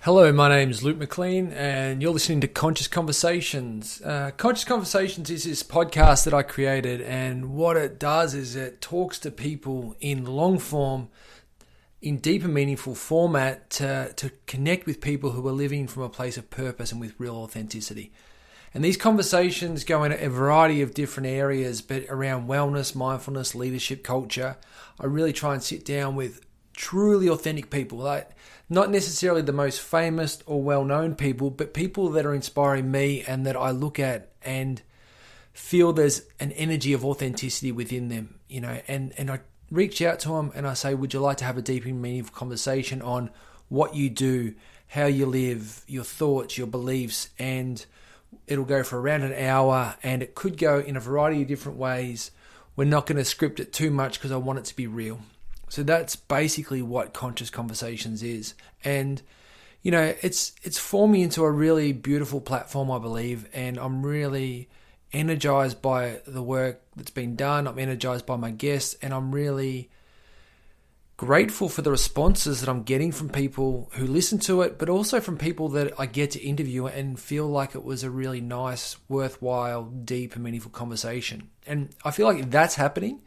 Hello, my name's Luke McLean, and you're listening to Conscious Conversations. Conscious Conversations is this podcast that I created, and what it does is it talks to people in long form, in deep and meaningful format to connect with people who are living from a place of purpose and with real authenticity. And these conversations go in a variety of different areas, but around wellness, mindfulness, leadership, culture. I really try and sit down with truly authentic people, like not necessarily the most famous or well-known people, but people that are inspiring me and that I look at and feel there's an energy of authenticity within them, and I reach out to them and I say, would you like to have a deep and meaningful conversation on what you do, how you live, your thoughts, your beliefs, and it'll go for around an hour, and it could go in a variety of different ways. We're not going to script it too much because I want it to be real. So that's basically what Conscious Conversations is. And, it's formed me into a really beautiful platform, I believe. And I'm really energized by the work that's been done. I'm energized by my guests. And I'm really grateful for the responses that I'm getting from people who listen to it, but also from people that I get to interview and feel like it was a really nice, worthwhile, deep and meaningful conversation. And I feel like if that's happening,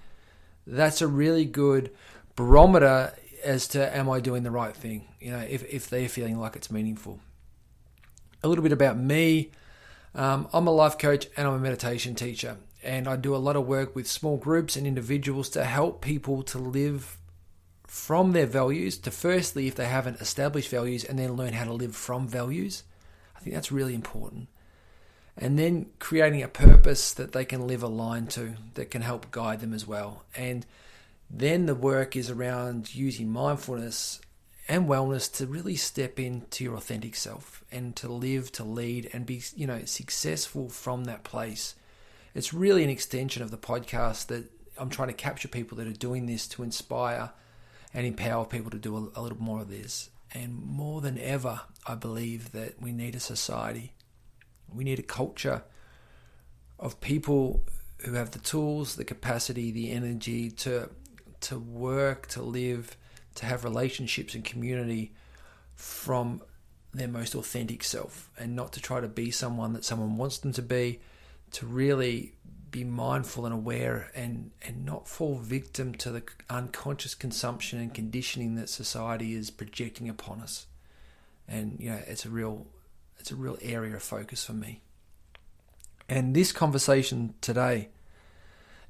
that's a really good barometer as to am I doing the right thing, if they're feeling like it's meaningful. A little bit about me. I'm a life coach and I'm a meditation teacher, and I do a lot of work with small groups and individuals to help people to live from their values, to firstly, if they haven't established values, and then learn how to live from values. I think that's really important. And then creating a purpose that they can live aligned to, that can help guide them as well. And then the work is around using mindfulness and wellness to really step into your authentic self and to live, to lead, and be, successful from that place. It's really an extension of the podcast that I'm trying to capture people that are doing this to inspire and empower people to do a little more of this. And more than ever, I believe that we need a society, we need a culture of people who have the tools, the capacity, the energy to work, to live, to have relationships and community from their most authentic self, and not to try to be someone that someone wants them to be, to really be mindful and aware and not fall victim to the unconscious consumption and conditioning that society is projecting upon us. And it's a real area of focus for me. And this conversation today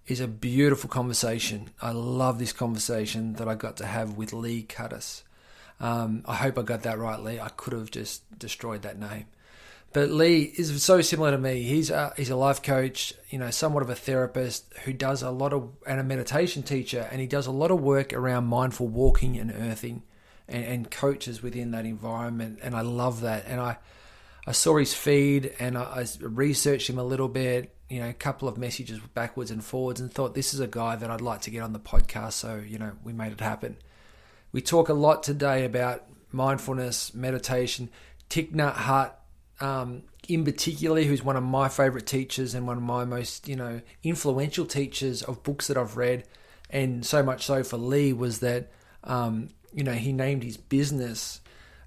is a beautiful conversation. I love this conversation that I got to have with Lee Cuddis. I hope I got that right, Lee. I could have just destroyed that name. But Lee is so similar to me. He's a life coach, somewhat of a therapist who does and a meditation teacher, and he does a lot of work around mindful walking and earthing and coaches within that environment. And I love that. And I saw his feed and I researched him a little bit, a couple of messages backwards and forwards, and thought this is a guy that I'd like to get on the podcast. So, we made it happen. We talk a lot today about mindfulness, meditation. Thich Nhat Hahn, in particular, who's one of my favorite teachers and one of my most, influential teachers of books that I've read. And so much so for Lee was that, he named his business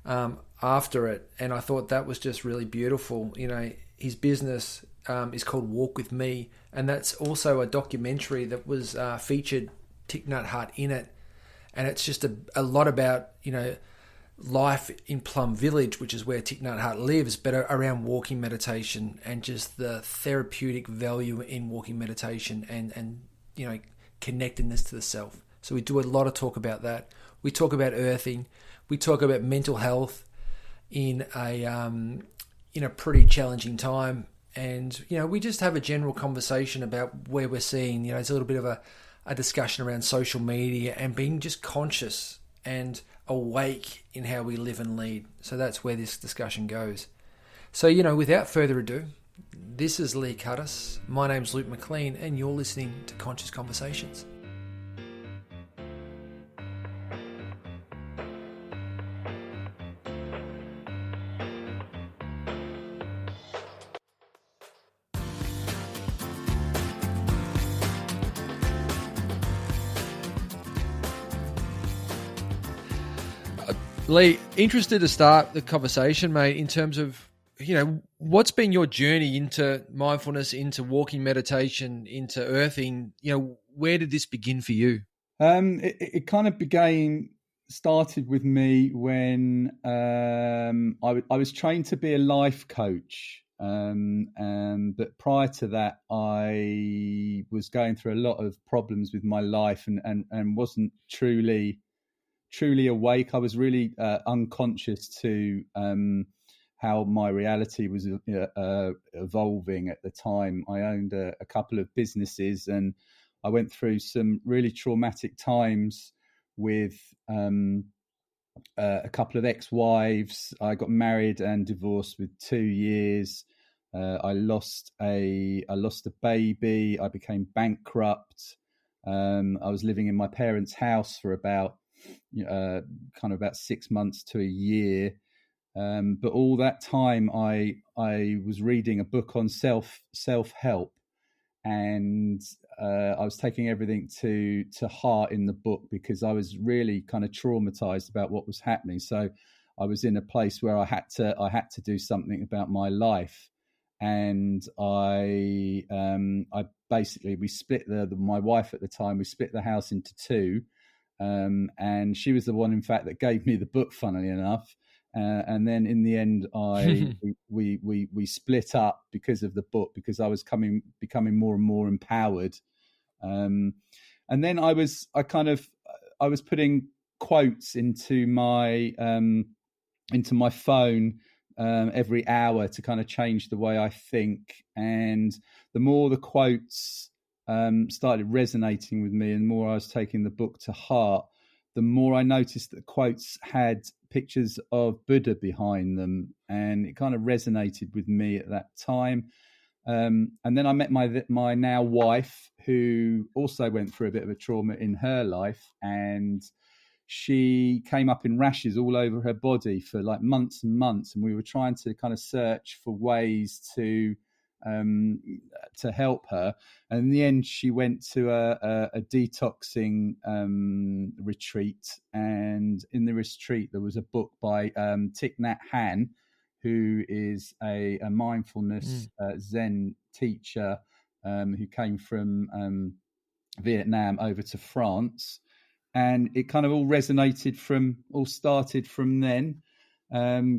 after it. And I thought that was just really beautiful. His business is called Walk With Me. And that's also a documentary that was featured Thich Nhat Hahn in it. And it's just a lot about, life in Plum Village, which is where Thich Nhat Hahn lives, but around walking meditation and just the therapeutic value in walking meditation and connectedness to the self. So we do a lot of talk about that. We talk about earthing. We talk about mental health in a pretty challenging time. And, we just have a general conversation about where we're seeing, there's a little bit of a discussion around social media and being just conscious and awake in how we live and lead. So that's where this discussion goes. So, without further ado, this is Lee Cuddis. My name's Luke McLean, and you're listening to Conscious Conversations. Lee, interested to start the conversation, mate, in terms of, what's been your journey into mindfulness, into walking meditation, into earthing? Where did this begin for you? It kind of started with me when I was trained to be a life coach. But prior to that, I was going through a lot of problems with my life and wasn't truly awake. I was really unconscious to how my reality was evolving at the time. I owned a couple of businesses, and I went through some really traumatic times with a couple of ex-wives. I got married and divorced with 2 years. I lost a baby. I became bankrupt. I was living in my parents' house for about 6 months to a year. But all that time, I was reading a book on self help, and I was taking everything to heart in the book because I was really kind of traumatized about what was happening. So I was in a place where I had to do something about my life, and I basically, we split my wife at the time. We split the house into two, and she was the one, in fact, that gave me the book, funnily enough. And then in the end, we split up because of the book, because I was becoming more and more empowered. And then I was putting quotes into my phone every hour to kind of change the way I think. And the more the quotes started resonating with me, and the more I was taking the book to heart, the more I noticed that quotes had pictures of Buddha behind them, and it kind of resonated with me at that time. And then I met my now wife, who also went through a bit of a trauma in her life, and she came up in rashes all over her body for like months and months, and we were trying to kind of search for ways to help her. And in the end, she went to a detoxing retreat, and in the retreat there was a book by Thich Nhat Hahn, who is a mindfulness Zen teacher who came from Vietnam over to France. And it kind of all started from then.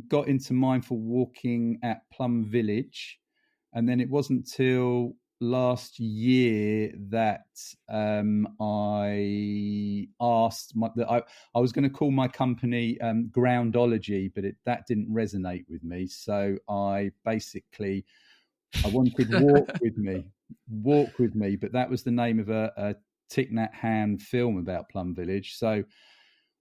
Got into mindful walking at Plum Village, and then it wasn't till last year that I asked I was going to call my company Groundology, but that didn't resonate with me. So I wanted Walk With Me, but that was the name of a Thich Nhat Hanh film about Plum Village. So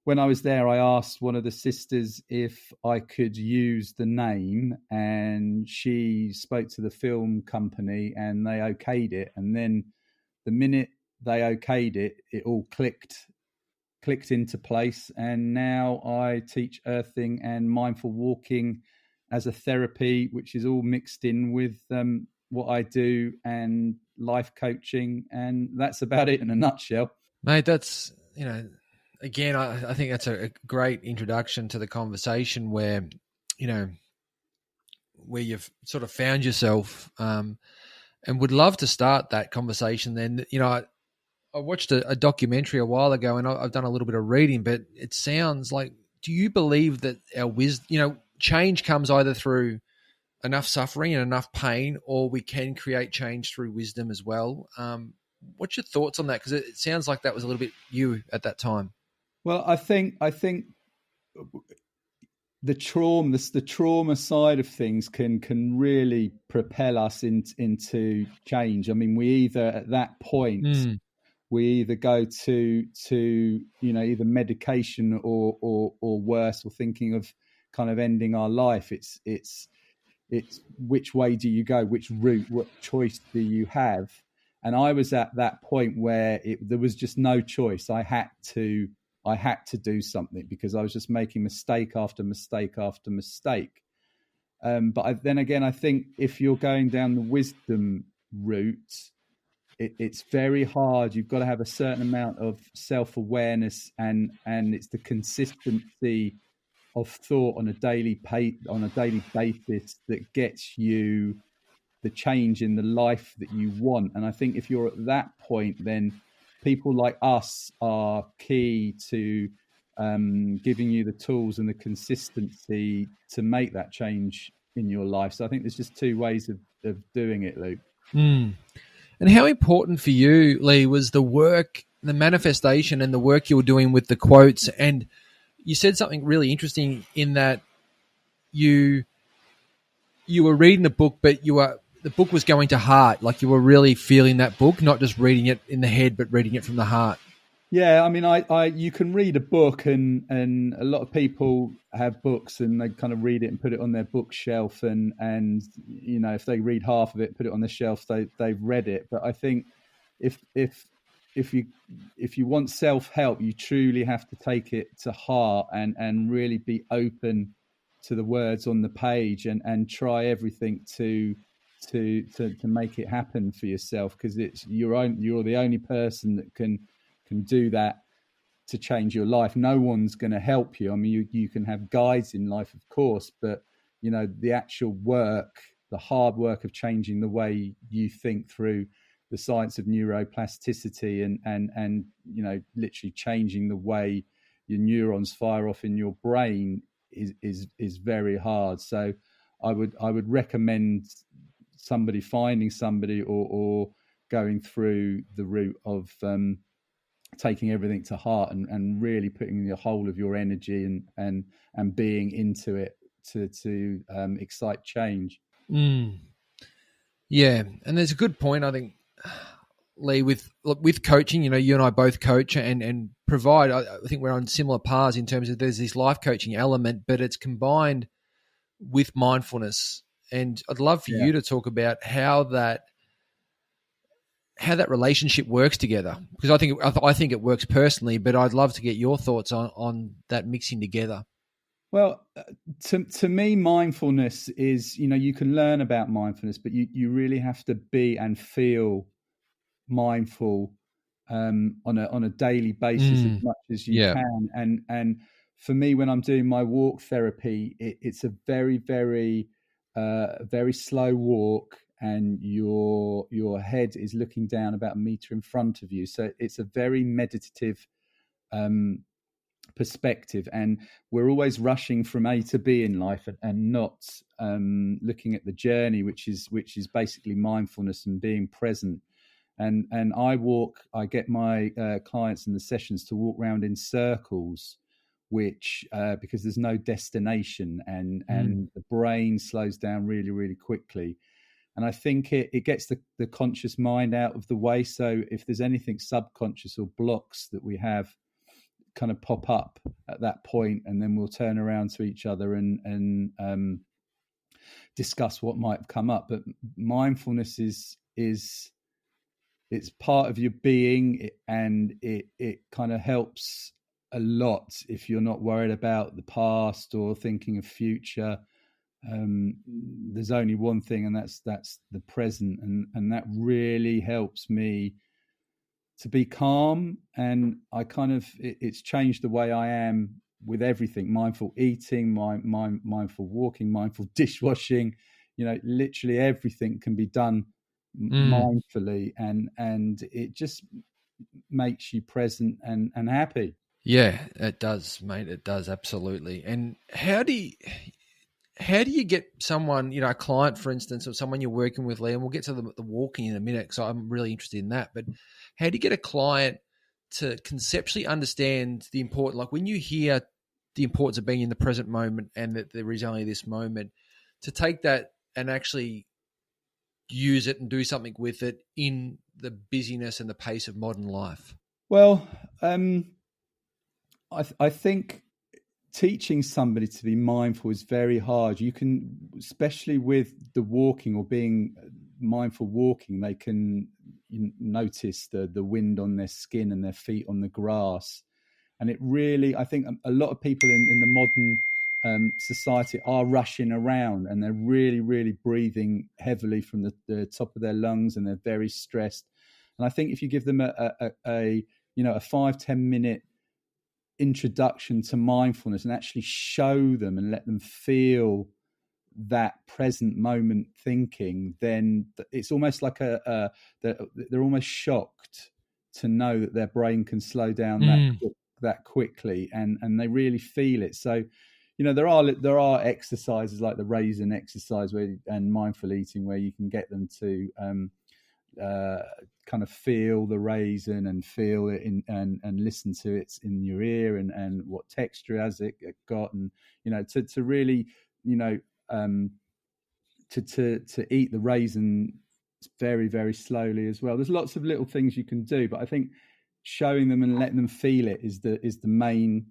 when I was there, I asked one of the sisters if I could use the name, and she spoke to the film company and they okayed it. And then the minute they okayed it, it all clicked into place. And now I teach earthing and mindful walking as a therapy, which is all mixed in with what I do and life coaching. And that's about it in a nutshell. Mate, that's, again, I think that's a great introduction to the conversation where, where you've sort of found yourself, and would love to start that conversation then. I watched a documentary a while ago, and I've done a little bit of reading, but it sounds like, do you believe that our wisdom, change comes either through enough suffering and enough pain, or we can create change through wisdom as well? What's your thoughts on that? Because it sounds like that was a little bit you at that time. Well, I think the trauma side of things can really propel us into change. I mean, we either at that point we either go to either medication or worse, or thinking of kind of ending our life. It's which way do you go? Which route? What choice do you have? And I was at that point where there was just no choice. I had to do something, because I was just making mistake after mistake after mistake. But then again, I think if you're going down the wisdom route, it's very hard. You've got to have a certain amount of self-awareness, and it's the consistency of thought on a daily basis that gets you the change in the life that you want. And I think if you're at that point, then people like us are key to giving you the tools and the consistency to make that change in your life. So I think there's just two ways of doing it, Luke. And how important for you, Lee, was the work, the manifestation and the work you were doing with the quotes? And you said something really interesting in that you were reading the book, but the book was going to heart, like you were really feeling that book, not just reading it in the head, but reading it from the heart. Yeah, I mean, you can read a book, and a lot of people have books, and they kind of read it and put it on their bookshelf, and you know, if they read half of it, put it on the shelf, they've read it. But I think if you want self-help, you truly have to take it to heart and really be open to the words on the page, and try everything to make it happen for yourself, because you're the only person that can do that to change your life. No one's going to help you. I mean, you can have guides in life, of course, but you know, the actual work, the hard work of changing the way you think through the science of neuroplasticity and you know, literally changing the way your neurons fire off in your brain is very hard. So I would recommend finding somebody or going through the route of taking everything to heart and really putting the whole of your energy and being into it to excite change. Yeah, and there's a good point, I think, Lee, with coaching. You know, you and I both coach and provide. I think we're on similar paths in terms of there's this life coaching element, but it's combined with mindfulness. And I'd love for you to talk about how that relationship works together, because I think it works personally, but I'd love to get your thoughts on that mixing together. Well, to me, mindfulness is, you know, you can learn about mindfulness, but you really have to be and feel mindful on a daily basis as much as you can. And for me, when I'm doing my walk therapy, it's a very, very very slow walk, and your head is looking down about a meter in front of you. So it's a very meditative perspective, and we're always rushing from A to B in life and not looking at the journey, which is basically mindfulness and being present. And I get my clients in the sessions to walk around in circles, which because there's no destination, and the brain slows down really, really quickly. And I think it gets the conscious mind out of the way. So if there's anything subconscious or blocks that we have kind of pop up at that point, and then we'll turn around to each other and discuss what might have come up. But mindfulness is it's part of your being, and it kind of helps a lot if you're not worried about the past or thinking of future. There's only one thing, and that's the present, and that really helps me to be calm. And I kind of it's changed the way I am with everything: mindful eating, mindful walking, mindful dishwashing. You know, literally everything can be done mindfully, and it just makes you present and happy. Yeah, it does, mate. It does, absolutely. And how do you get someone, you know, a client, for instance, or someone you're working with, Lee, and we'll get to the walking in a minute, because I'm really interested in that. But how do you get a client to conceptually understand the importance, like when you hear the importance of being in the present moment and that there is only this moment, to take that and actually use it and do something with it in the busyness and the pace of modern life? Well, I think teaching somebody to be mindful is very hard. You can, especially with the walking or being mindful walking, they can notice the wind on their skin and their feet on the grass. And it really, I think a lot of people in the modern society are rushing around, and they're really, really breathing heavily from the top of their lungs, and they're very stressed. And I think if you give them a 5-10 minute introduction to mindfulness and actually show them and let them feel that present moment thinking, then it's almost like they're almost shocked to know that their brain can slow down that quickly, and they really feel it. So, there are exercises like the raisin exercise and mindful eating where you can get them to kind of feel the raisin and feel it and listen to it in your ear and what texture has it got, and to really to eat the raisin very, very slowly as well. There's lots of little things you can do, but I think showing them and letting them feel it is the main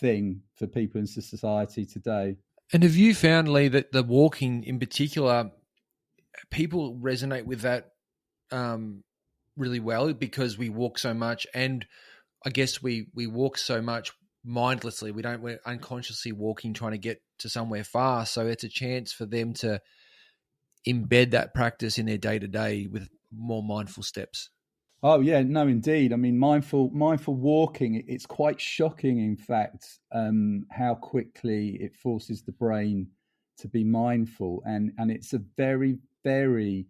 thing for people in society today. And have you found, Lee, that the walking in particular, people resonate with that really well because we walk so much, and I guess we walk so much mindlessly. We're unconsciously walking, trying to get to somewhere fast. So it's a chance for them to embed that practice in their day-to-day with more mindful steps. Oh yeah, no, indeed. I mean, mindful walking. It's quite shocking, in fact, how quickly it forces the brain to be mindful, and it's a very, very,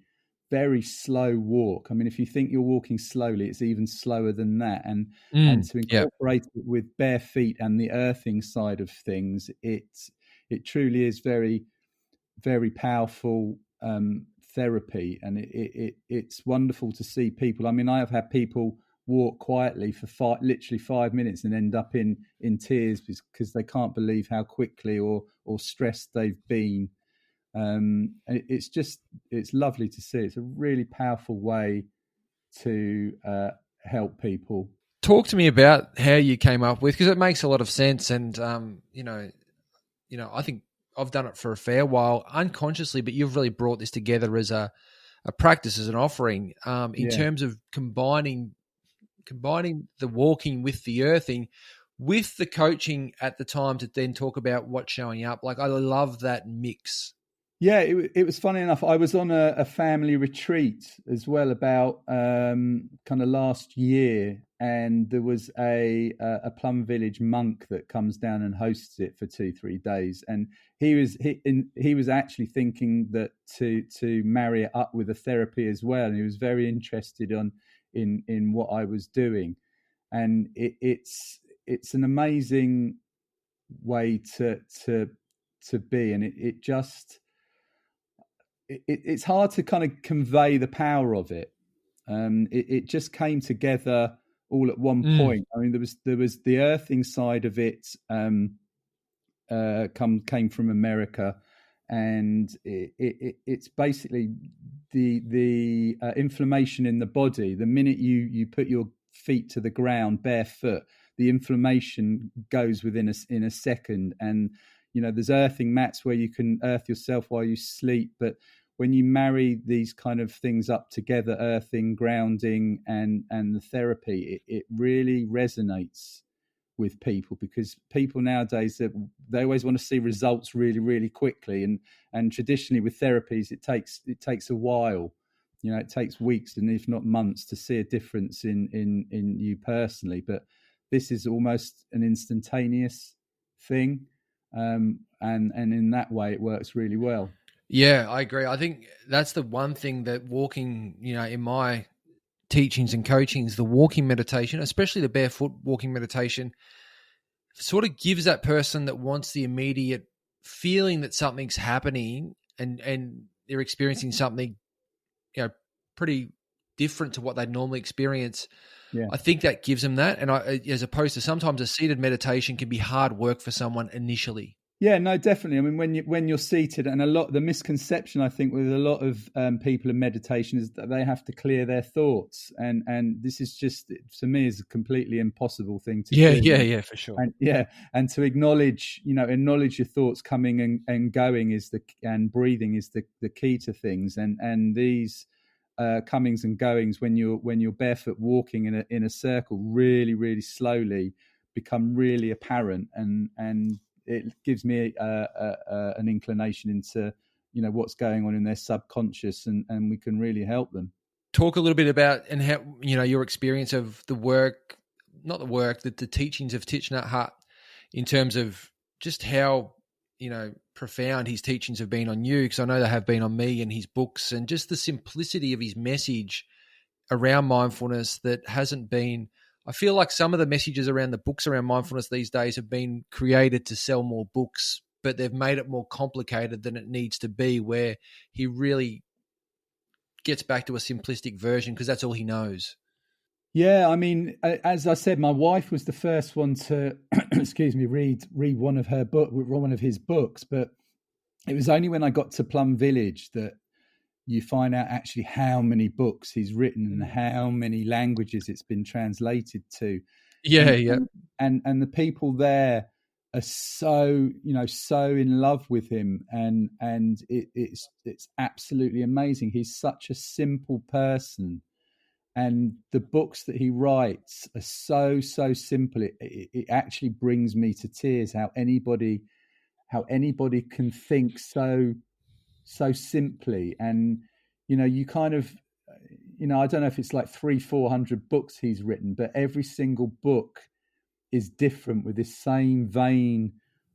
very slow walk. I mean, if you think you're walking slowly, it's even slower than that. And to incorporate it with bare feet and the earthing side of things, it truly is very, very powerful therapy, and it's wonderful to see people. I mean, I have had people walk quietly for literally 5 minutes and end up in tears because they can't believe how quickly or stressed they've been. It's lovely to see. It's a really powerful way to help people. Talk to me about how you came up with, because it makes a lot of sense, and I think I've done it for a fair while unconsciously, but you've really brought this together as a practice, as an offering, in terms of combining the walking with the earthing, with the coaching at the time to then talk about what's showing up. Like, I love that mix. Yeah, it was funny enough. I was on a family retreat as well about kind of last year, and there was a Plum Village monk that comes down and hosts it for 2-3 days, and he was actually thinking that to marry it up with a therapy as well, and he was very interested in what I was doing, and it's an amazing way to be, and it just. It's hard to kind of convey the power of it. It just came together all at one point. I mean, there was the earthing side of it came from America, and it's basically the inflammation in the body. The minute you put your feet to the ground barefoot, the inflammation goes in a second. And there's earthing mats where you can earth yourself while you sleep, but when you marry these kind of things up together, earthing, grounding, and the therapy, it really resonates with people, because people nowadays, they always want to see results really, really quickly, and traditionally with therapies, it takes a while. It takes weeks and if not months to see a difference in you personally. But this is almost an instantaneous thing, and in that way, it works really well. Yeah, I agree. I think that's the one thing that walking, in my teachings and coachings, the walking meditation, especially the barefoot walking meditation, sort of gives that person that wants the immediate feeling that something's happening and they're experiencing something, pretty different to what they'd normally experience. Yeah. I think that gives them that. And as opposed to sometimes a seated meditation can be hard work for someone initially. Yeah, no, definitely. I mean, when you're seated, and the misconception I think with a lot of people in meditation is that they have to clear their thoughts, and this is just, for me, is a completely impossible thing to do. Yeah, for sure. And to acknowledge your thoughts coming and going and breathing is the key to things, and these comings and goings when you're barefoot walking in a circle really, really slowly become really apparent, and it gives me an inclination into what's going on in their subconscious, and we can really help them. Talk a little bit about and how your experience of the work not the work, the teachings of Thich Nhat Hanh in terms of just how, profound his teachings have been on you, because I know they have been on me, and his books, and just the simplicity of his message around mindfulness that hasn't been. I feel like some of the messages around the books around mindfulness these days have been created to sell more books, but they've made it more complicated than it needs to be, where he really gets back to a simplistic version because that's all he knows. Yeah, I mean, as I said, my wife was the first one to, excuse me, read one of his books. But it was only when I got to Plum Village that you find out actually how many books he's written and how many languages it's been translated to. Yeah, yeah. And the people there are so in love with him, and it's absolutely amazing. He's such a simple person. And the books that he writes are so simple. It actually brings me to tears how anybody can think so simply. And you kind of, I don't know if it's like 300-400 books he's written, but every single book is different, with this same vein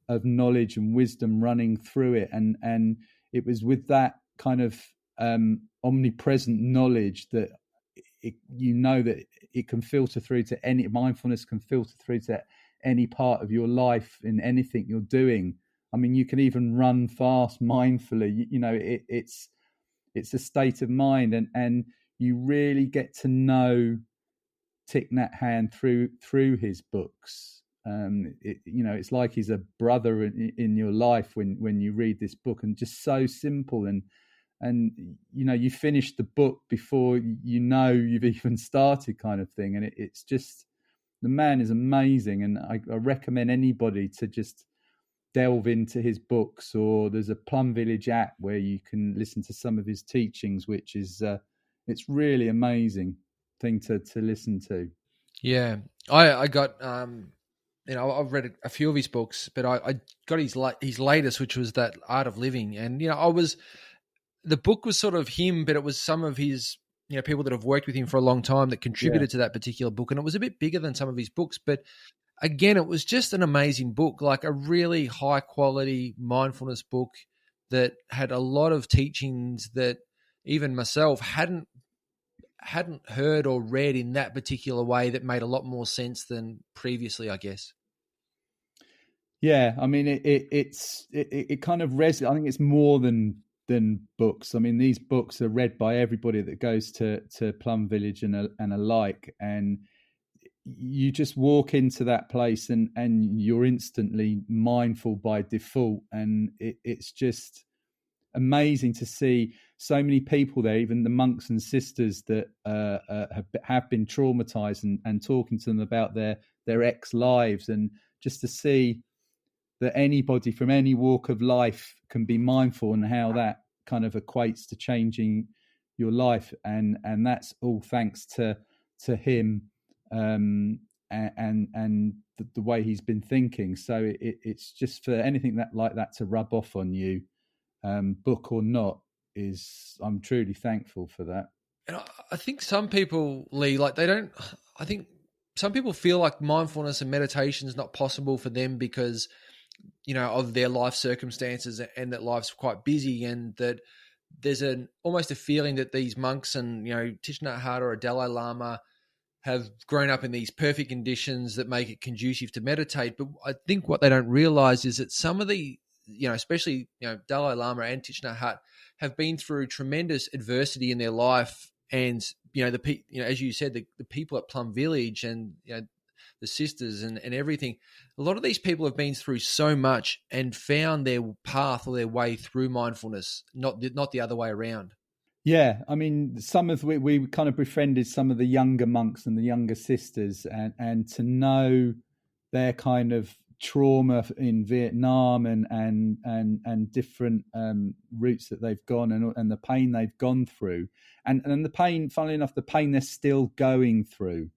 of knowledge and wisdom running through it. And it was with that kind of omnipresent knowledge that that it can filter through to any mindfulness, can filter through to any part of your life in anything you're doing. I mean, you can even run fast mindfully. It's a state of mind, and you really get to know Thich Nhat Hanh through his books. It's like he's a brother in your life when you read this book, and just so simple. And you finish the book before you've even started, kind of thing. And it's just, the man is amazing, and I recommend anybody to just delve into his books. Or there's a Plum Village app where you can listen to some of his teachings, which is it's really amazing thing to listen to. Yeah, I got I've read a few of his books, but I got his latest, which was that Art of Living, and the book was sort of him, but it was some of his, people that have worked with him for a long time that contributed to that particular book. And it was a bit bigger than some of his books, but again, it was just an amazing book, like a really high quality mindfulness book that had a lot of teachings that even myself hadn't heard or read in that particular way, that made a lot more sense than previously, I guess. Yeah, I mean, it kind of resonates. I think it's more than books. I mean, these books are read by everybody that goes to Plum Village and alike, and you just walk into that place and you're instantly mindful by default. And it's just amazing to see so many people there, even the monks and sisters that have been traumatized, and talking to them about their ex-lives, and just to see that anybody from any walk of life can be mindful, and how that kind of equates to changing your life. And that's all thanks to him, and the way he's been thinking. So it's just, for anything like that to rub off on you, book or not, I'm truly thankful for that. And I think some people, Lee, I think some people feel like mindfulness and meditation is not possible for them because of their life circumstances, and that life's quite busy, and that there's almost a feeling that these monks and, Thich Nhat Hanh or a Dalai Lama have grown up in these perfect conditions that make it conducive to meditate. But I think what they don't realize is that some of the, especially, Dalai Lama and Thich Nhat Hanh have been through tremendous adversity in their life. And, as you said, the people at Plum Village, and, the sisters and everything, a lot of these people have been through so much and found their path or their way through mindfulness, not the other way around. Yeah, I mean, we kind of befriended some of the younger monks and the younger sisters, and to know their kind of trauma in Vietnam and different routes that they've gone, and the pain they've gone through, and the pain, funnily enough, the pain they're still going through.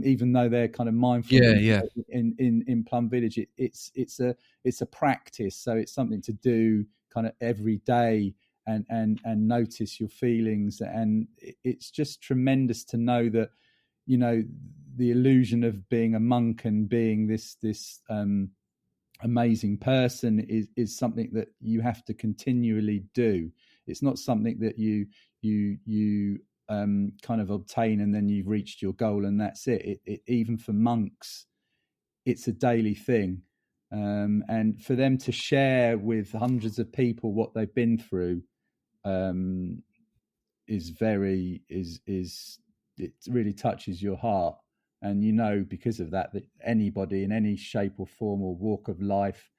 Even though they're kind of mindful in Plum Village, it's a practice. So it's something to do kind of every day, and notice your feelings. And it's just tremendous to know that, the illusion of being a monk and being this amazing person is something that you have to continually do. It's not something that you kind of obtain and then you've reached your goal and that's it. Even for monks, it's a daily thing. And for them to share with hundreds of people what they've been through it really touches your heart. And because of that anybody in any shape or form or walk of life,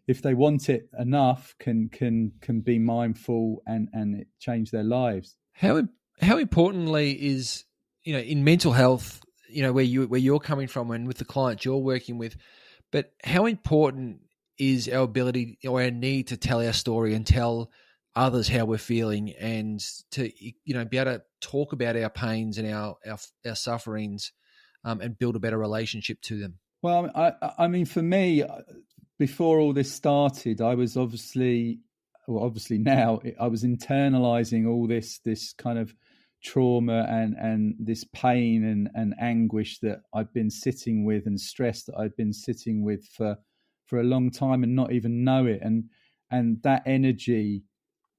if they want it enough, can be mindful and change their lives. How importantly is, in mental health, where you're coming from and with the clients you're working with, but how important is our ability or our need to tell our story and tell others how we're feeling, and to be able to talk about our pains and our sufferings, and build a better relationship to them? Well, I mean, for me, before all this started, I was obviously now I was internalizing all this kind of trauma and this pain and anguish that I've been sitting with, and stress that I've been sitting with for a long time and not even know it. And that energy,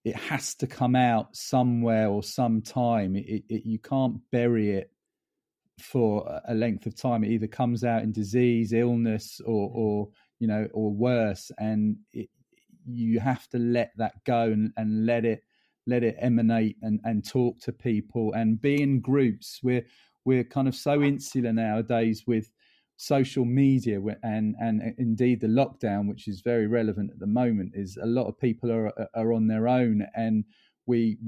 it has to come out somewhere or sometime. You can't bury it for a length of time. It either comes out in disease, illness, or worse, and you have to let that go and let it emanate and talk to people and be in groups. We're kind of so insular nowadays with social media, and indeed the lockdown, which is very relevant at the moment, is a lot of people are on their own, and we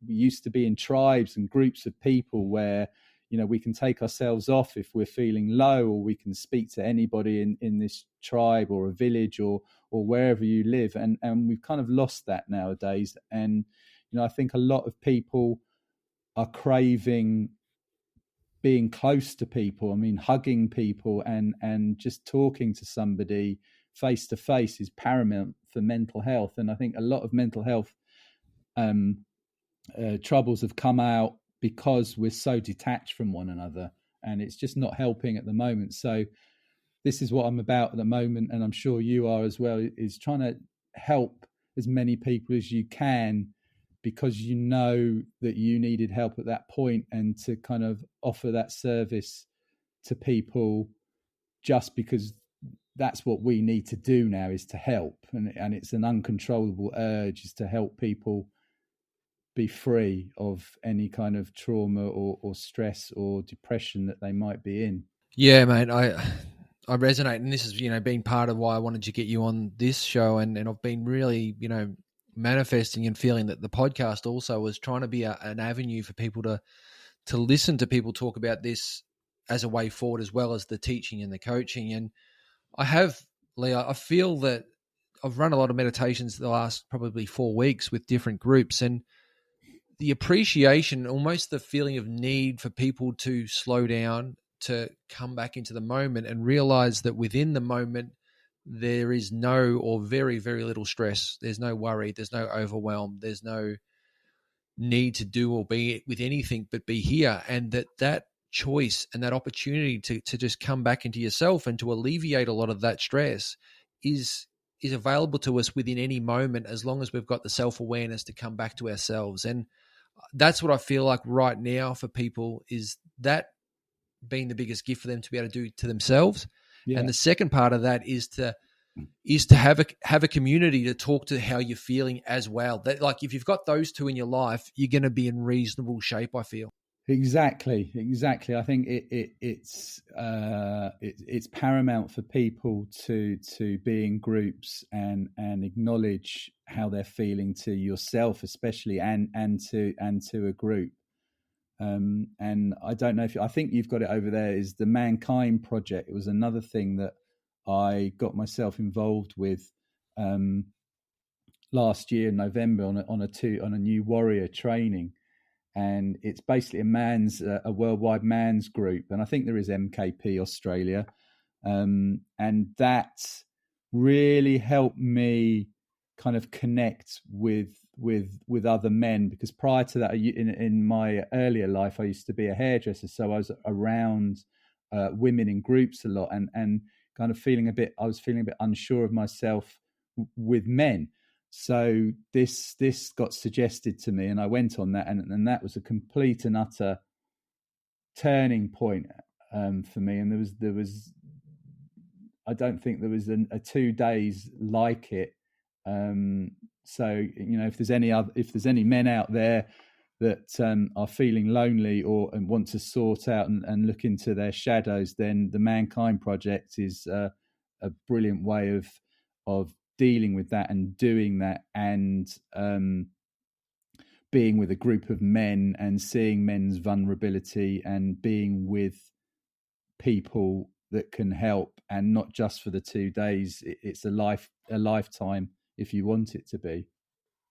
used to be in tribes and groups of people where we can take ourselves off if we're feeling low, or we can speak to anybody in this tribe or a village or wherever you live, and we've kind of lost that nowadays. And I think a lot of people are craving being close to people. I mean, hugging people and just talking to somebody face to face is paramount for mental health. And I think a lot of mental health troubles have come out because we're so detached from one another, and it's just not helping at the moment. So this is what I'm about at the moment, and I'm sure you are as well, is trying to help as many people as you can, because you know that you needed help at that point, and to kind of offer that service to people, just because that's what we need to do now, is to help. And it's an uncontrollable urge, is to help people be free of any kind of trauma or stress or depression that they might be in. Yeah, mate, I resonate, and this is been part of why I wanted to get you on this show, and I've been really manifesting and feeling that the podcast also was trying to be an avenue for people to listen to people talk about this as a way forward, as well as the teaching and the coaching. And Lee, I feel that I've run a lot of meditations the last probably 4 weeks with different groups, and the appreciation, almost the feeling of need for people to slow down, to come back into the moment and realize that within the moment, there is no or very, very little stress. There's no worry. There's no overwhelm. There's no need to do or be with anything but be here. And that choice and that opportunity to just come back into yourself and to alleviate a lot of that stress is available to us within any moment, as long as we've got the self-awareness to come back to ourselves. And that's what I feel like right now for people, is that being the biggest gift for them to be able to do to themselves. Yeah. And the second part of that is to have a community to talk to how you're feeling as well. That, like, if you've got those two in your life, you're going to be in reasonable shape, I feel. Exactly. I think it's paramount for people to be in groups and acknowledge how they're feeling, to yourself especially, and to a group. And I don't know I think you've got it over there, is the Mankind Project. It was another thing that I got myself involved with last year in November on a new warrior training. And it's basically a worldwide man's group. And I think there is MKP Australia. And that really helped me kind of connect with with other men, because prior to that, in my earlier life, I used to be a hairdresser, so I was around women in groups a lot, and kind of I was feeling a bit unsure of myself with men. So this got suggested to me, and I went on that, and that was a complete and utter turning point for me. And there was I don't think there was a 2 days like it. So if there's any men out there that are feeling lonely and want to sort out and look into their shadows, then the Mankind Project is a brilliant way of dealing with that and doing that, and being with a group of men and seeing men's vulnerability and being with people that can help, and not just for the 2 days. It's a lifetime if you want it to be.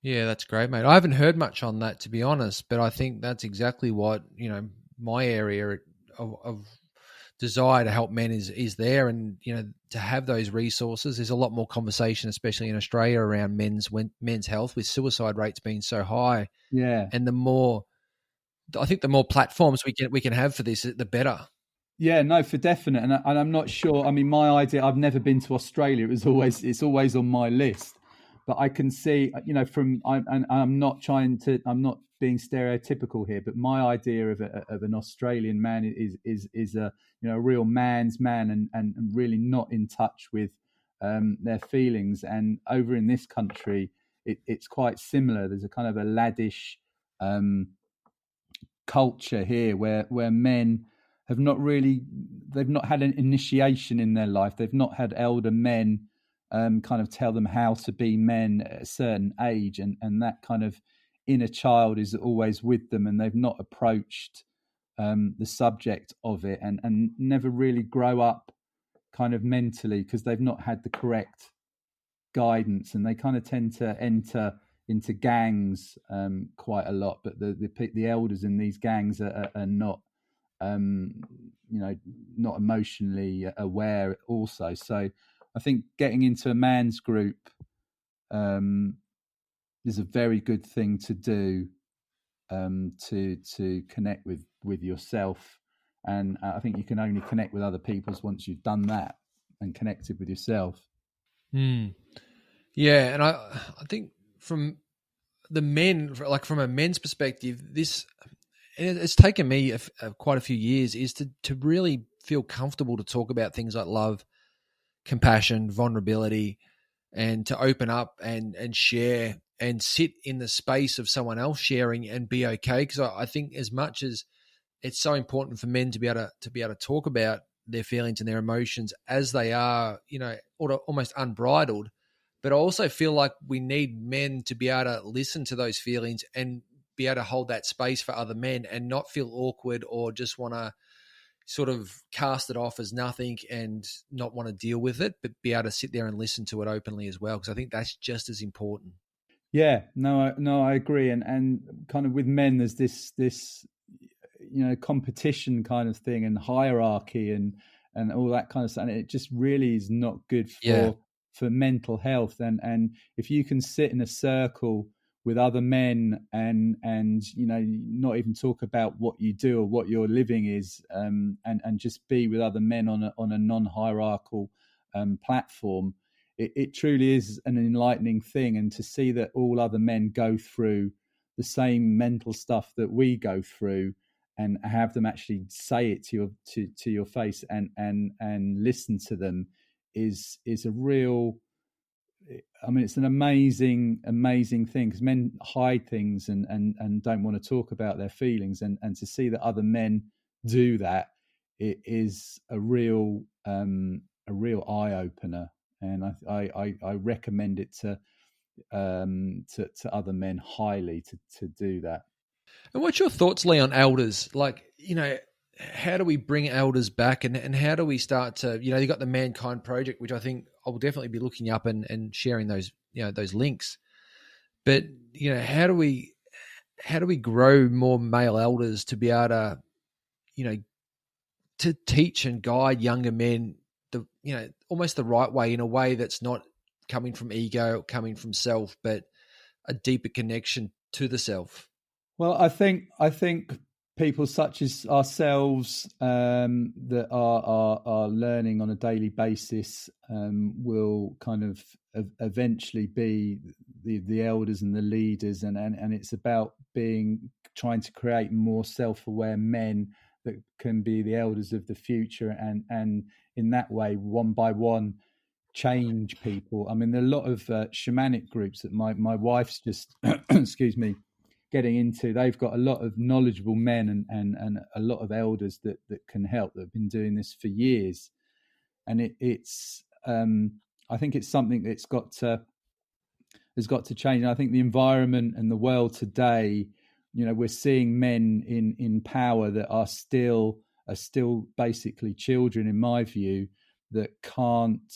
Yeah, that's great, mate. I haven't heard much on that, to be honest, but I think that's exactly what, my area of desire to help men is there. And, to have those resources, there's a lot more conversation, especially in Australia, around men's health, with suicide rates being so high. Yeah. And the more platforms we can have for this, the better. Yeah, no, for definite. And I'm not sure. I mean, my idea, I've never been to Australia. It's always on my list. But I can see, I'm not being stereotypical here, but my idea of an Australian man is a real man's man, and really not in touch with their feelings. And over in this country, it's quite similar. There's a kind of a laddish culture here where men they've not had an initiation in their life. They've not had elder men kind of tell them how to be men at a certain age, and that kind of inner child is always with them, and they've not approached the subject of it, and never really grow up kind of mentally, because they've not had the correct guidance, and they kind of tend to enter into gangs quite a lot. But the elders in these gangs are not not emotionally aware also. So I think getting into a man's group is a very good thing to do, to connect with yourself. And I think you can only connect with other people once you've done that and connected with yourself. Yeah, and I think from the men, like from a men's perspective, it's taken me quite a few years, is to really feel comfortable to talk about things like love, compassion, vulnerability, and to open up and share and sit in the space of someone else sharing and be okay. Because I think, as much as it's so important for men to be able to talk about their feelings and their emotions as they are, almost unbridled, but I also feel like we need men to be able to listen to those feelings and be able to hold that space for other men, and not feel awkward or just want to sort of cast it off as nothing and not want to deal with it, but be able to sit there and listen to it openly as well. Because I think that's just as important. Yeah, no, I agree. And kind of with men, there's this competition kind of thing, and hierarchy and all that kind of stuff. And it just really is not good for mental health. And if you can sit in a circle with other men and not even talk about what you do or what your living is, and just be with other men on a non-hierarchical platform, it truly is an enlightening thing. And to see that all other men go through the same mental stuff that we go through, and have them actually say it to your face and listen to them is a real, I mean, it's an amazing thing, because men hide things and don't want to talk about their feelings, and to see that other men do that, it is a real eye opener. And I recommend it to other men highly to do that. And what's your thoughts, Lee, on elders? Like, how do we bring elders back, and how do we start to, you got the Mankind Project, which I think I will definitely be looking up and sharing those, those links. But, how do we grow more male elders to be able to, to teach and guide younger men almost the right way, in a way that's not coming from ego, coming from self, but a deeper connection to the self? Well, I think people such as ourselves that are learning on a daily basis will kind of eventually be the elders and the leaders, and it's about trying to create more self-aware men that can be the elders of the future, and in that way, one by one, change people. I mean, there are a lot of shamanic groups that my wife's just excuse me, getting into. They've got a lot of knowledgeable men and a lot of elders that can help, that have been doing this for years, and it's I think it's something that's got to has got to change. And I think the environment and the world today, we're seeing men in power that are still basically children, in my view, that can't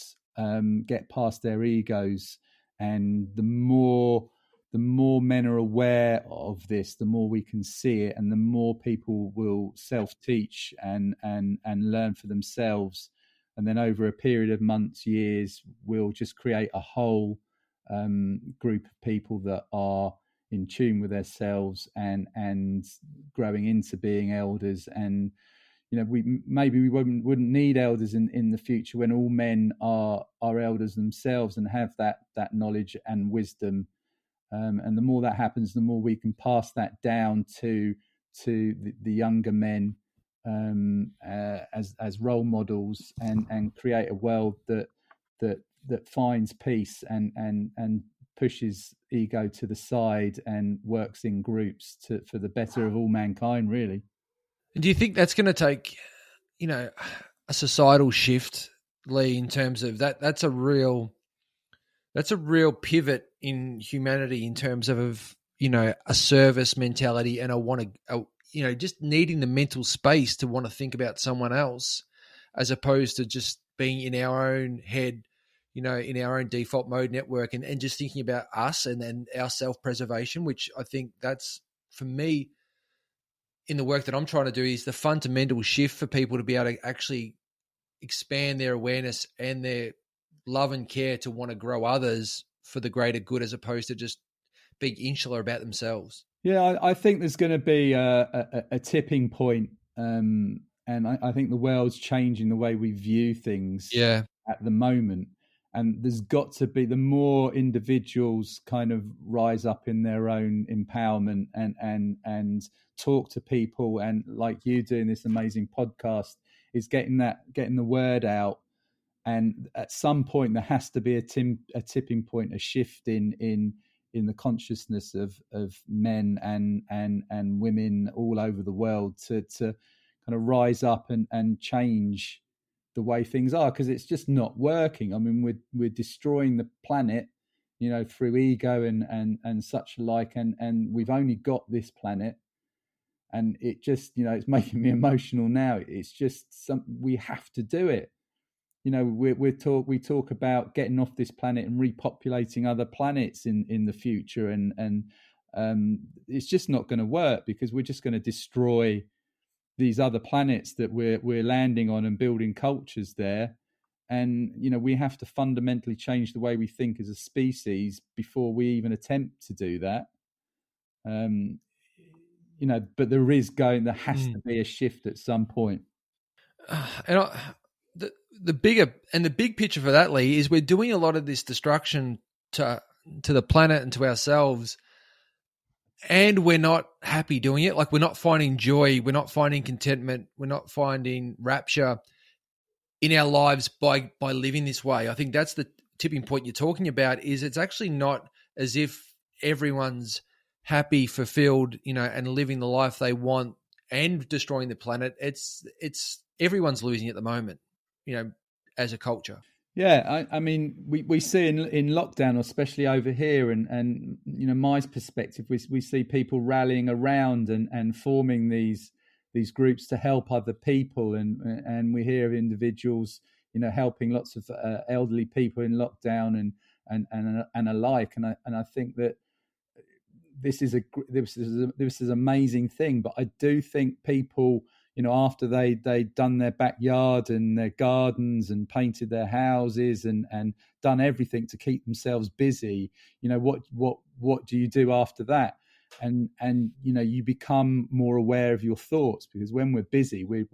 get past their egos. And the more men are aware of this, the more we can see it, and the more people will self-teach and learn for themselves. And then over a period of months, years, we'll just create a whole group of people that are in tune with themselves and growing into being elders. And we wouldn't need elders in the future, when all men are elders themselves and have that knowledge and wisdom. And the more that happens, the more we can pass that down to the younger men as role models, and create a world that finds peace and pushes ego to the side and works in groups for the better of all mankind, really. And do you think that's going to take, a societal shift, Lee, in terms of that? That's a real pivot in humanity in terms of, a service mentality, and just needing the mental space to want to think about someone else, as opposed to just being in our own head, in our own default mode network, and just thinking about us and then our self-preservation, which I think that's, for me, in the work that I'm trying to do, is the fundamental shift for people to be able to actually expand their awareness and their love and care to want to grow others for the greater good, as opposed to just being insular about themselves. Yeah, I think there's going to be a tipping point, and I think the world's changing the way we view things at the moment. And there's got to be, the more individuals kind of rise up in their own empowerment and talk to people, and like you doing this amazing podcast, is getting the word out. And at some point, there has to be a tipping point, a shift in the consciousness of men and women all over the world to kind of rise up and change the way things are, because it's just not working. I mean, we're destroying the planet, through ego and such like, and we've only got this planet, and it just, it's making me emotional now. It's just we have to do it. We talk about getting off this planet and repopulating other planets in the future, and it's just not going to work, because we're just going to destroy these other planets that we're landing on and building cultures there. And we have to fundamentally change the way we think as a species before we even attempt to do that. But there has to be a shift at some point. And the big picture for that, Lee, is we're doing a lot of this destruction to the planet and to ourselves, and we're not happy doing it. Like, we're not finding joy, we're not finding contentment, we're not finding rapture in our lives by living this way. I think that's the tipping point you're talking about. Is it's actually not as if everyone's happy, fulfilled, and living the life they want and destroying the planet. It's everyone's losing at the moment, as a culture. Yeah, I mean, we see in lockdown, especially over here, and my perspective, we see people rallying around and forming these groups to help other people, and we hear of individuals, helping lots of elderly people in lockdown and alike, and I think that this is an amazing thing. But I do think people, after they'd done their backyard and their gardens and painted their houses and done everything to keep themselves busy, what do you do after that? And you become more aware of your thoughts, because when we're busy, we're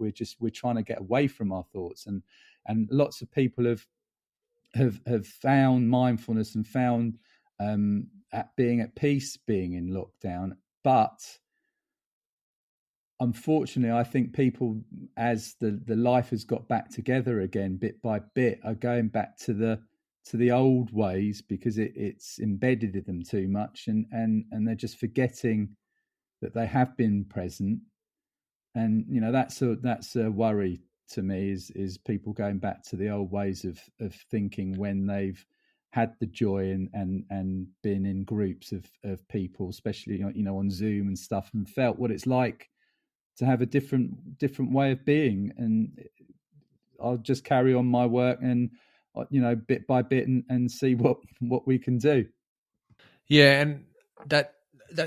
trying to get away from our thoughts. And lots of people have found mindfulness and found at being at peace being in lockdown. But unfortunately, I think people, as the life has got back together again bit by bit, are going back to the old ways, because it's embedded in them too much, and they're just forgetting that they have been present. And that's a worry to me, is people going back to the old ways of thinking when they've had the joy and been in groups of people, especially on Zoom and stuff, and felt what it's like to have a different way of being. And I'll just carry on my work and bit by bit and see what we can do. Yeah, and that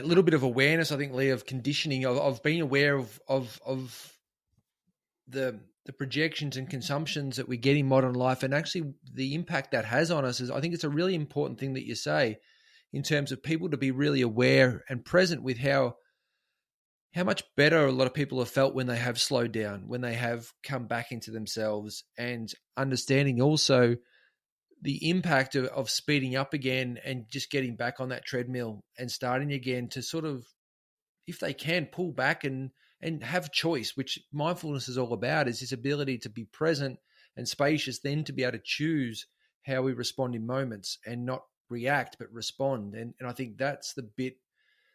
little bit of awareness, I think, Lee, of conditioning, of being aware of the projections and consumptions that we get in modern life, and actually the impact that has on us, is, I think it's a really important thing that you say, in terms of people to be really aware and present with how much better a lot of people have felt when they have slowed down, when they have come back into themselves, and understanding also the impact of speeding up again and just getting back on that treadmill and starting again, to sort of, if they can, pull back and have choice, which mindfulness is all about, is this ability to be present and spacious, then to be able to choose how we respond in moments, and not react, but respond. And I think that's the bit,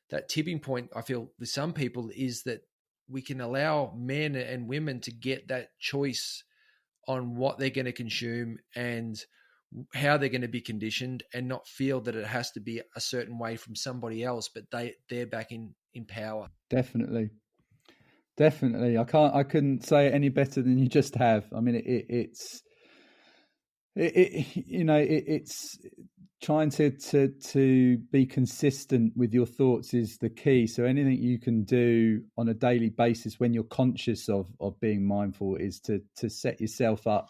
that tipping point, I feel, with some people, is that we can allow men and women to get that choice on what they're going to consume and how they're going to be conditioned, and not feel that it has to be a certain way from somebody else, but they're back in power. Definitely. I couldn't say it any better than you just have. I mean, it's trying to be consistent with your thoughts is the key. So anything you can do on a daily basis when you're conscious of being mindful is to set yourself up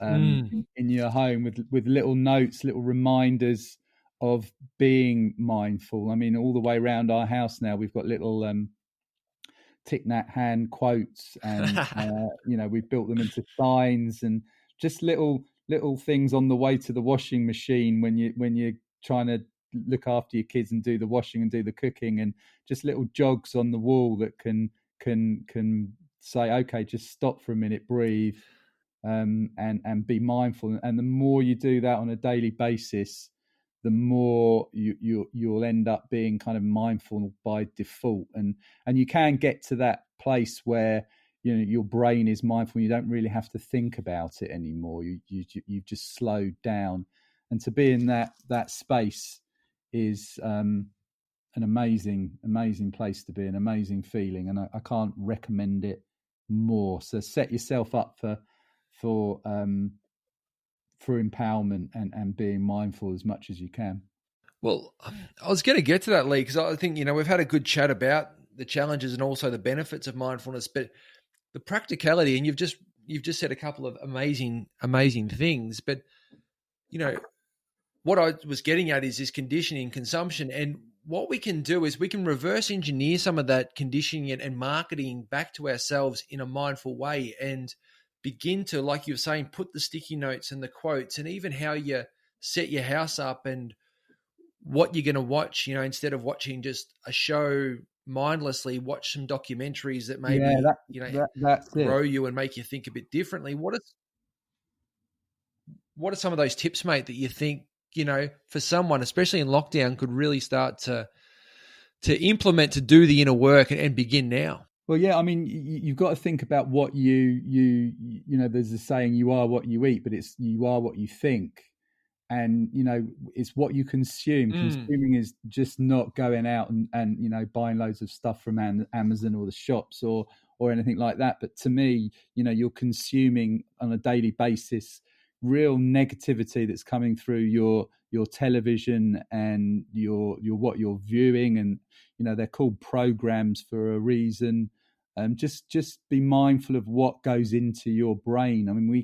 in your home with little notes, little reminders of being mindful. I mean, all the way around our house now, we've got little Thich Nhat Hahn quotes, and we've built them into signs, and just little things on the way to the washing machine when you're trying to look after your kids and do the washing and do the cooking, and just little jogs on the wall that can say, okay, just stop for a minute, breathe, and be mindful. And the more you do that on a daily basis, the more you'll end up being kind of mindful by default. And you can get to that place where your brain is mindful. You don't really have to think about it anymore. You've just slowed down, and to be in that space is an amazing place to be, an amazing feeling, and I can't recommend it more. So set yourself up for empowerment and being mindful as much as you can. Well, I was going to get to that, Lee, because I think, we've had a good chat about the challenges and also the benefits of mindfulness, but the practicality, and you've just said a couple of amazing things, but what I was getting at is this conditioning, consumption, and what we can do is we can reverse engineer some of that conditioning and marketing back to ourselves in a mindful way, and begin to, like you were saying, put the sticky notes and the quotes, and even how you set your house up and what you're going to watch, instead of watching just a show mindlessly, watch some documentaries that maybe, that's grow it. you and make you think a bit differently. What are some of those tips, mate, that you think, for someone, especially in lockdown, could really start to implement, to do the inner work and begin now? Well, yeah, I mean, you've got to think about what there's a saying, you are what you eat, but it's you are what you think. And, it's what you consume. Consuming is just not going out and buying loads of stuff from Amazon or the shops or anything like that. But to me, you're consuming on a daily basis real negativity that's coming through your television and your what you're viewing. And, they're called programs for a reason. Just be mindful of what goes into your brain. I mean, we